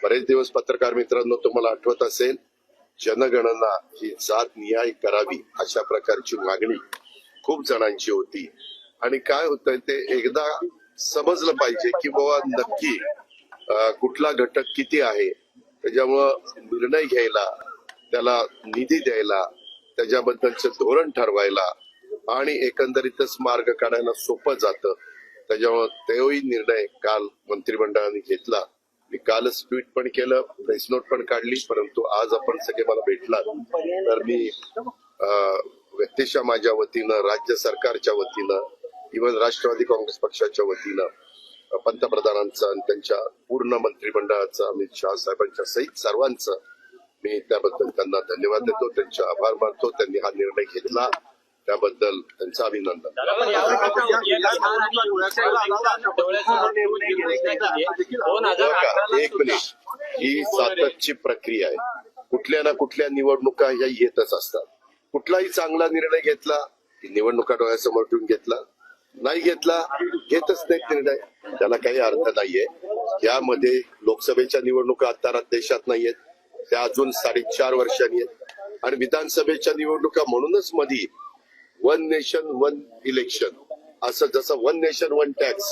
बरेच दिवस पत्रकार मित्रांनो तुम्हाला आठवत असेल, जनगणना ही जात निहाय करावी अशा प्रकारची मागणी खूप जणांची होती. आणि काय होतंय ते एकदा समजलं पाहिजे की बाबा नक्की कुठला घटक किती आहे, त्याच्यामुळं निर्णय घ्यायला, त्याला निधी द्यायला, त्याच्याबद्दलचं धोरण ठरवायला आणि एकंदरीतच मार्ग काढायला सोपं जातं. त्याच्यामुळे तोही निर्णय काल मंत्रिमंडळाने घेतला. मी कालच ट्विट पण केलं, प्रेस नोट पण काढली, परंतु आज आपण सगळे मला भेटलात तर मी व्यक्तिशः माझ्या वतीनं, राज्य सरकारच्या वतीनं, इव्हन राष्ट्रवादी काँग्रेस पक्षाच्या वतीनं पंतप्रधानांचं आणि त्यांच्या पूर्ण मंत्रिमंडळाचं, अमित शहा साहेबांच्या सहित सर्वांचं मी त्याबद्दल त्यांना धन्यवाद देतो, त्यांचे आभार मानतो. त्यांनी हा निर्णय घेतला त्याबद्दल त्यांचं अभिनंदन. एक मिनिट, ही सातत्याची प्रक्रिया आहे. कुठल्या ना कुठल्या निवडणुका ह्या येतच असतात. कुठलाही चांगला निर्णय घेतला की निवडणुका डोळ्यासमोर ठेवून घेतला, नाही घेतला घेतच नाही निर्णय, त्याला काही अर्थ नाहीये. यामध्ये लोकसभेच्या निवडणुका आता देशात नाहीयेत, त्या अजून 4.5 वर्षांनी आहेत. आणि विधानसभेच्या निवडणुका म्हणूनच मध्ये वन नेशन वन इलेक्शन, असं जसं वन नेशन वन टॅक्स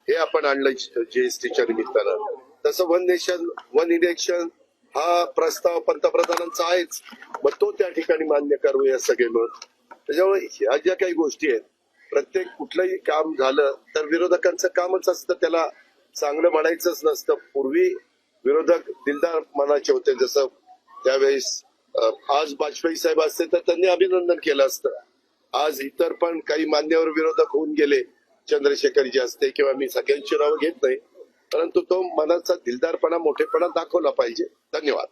हे आपण आणलं जीएसटीच्या निमित्तानं, तसं वन नेशन वन इलेक्शन हा प्रस्ताव पंतप्रधानांचा आहेच. मग तो त्या ठिकाणी मान्य करूया सगळे मिळून. त्याच्यामुळे ह्या ज्या काही गोष्टी आहेत, प्रत्येक कुठलंही काम झालं तर विरोधकांचं कामच असतं, त्याला चांगलं म्हणायचंच नसतं. पूर्वी विरोधक दिलदार मनाचे होते, जसं त्यावेळेस आज वाजपेयी साहेब असते तर त्यांनी अभिनंदन केलं असतं. आज इतर पण काही मान्यवर विरोधक होऊन गेले, चंद्रशेखरजी असते किंवा मी सगळ्यांची नावं घेत नाही, परंतु तो मनाचा दिलदारपणा, मोठेपणा दाखवला पाहिजे. धन्यवाद.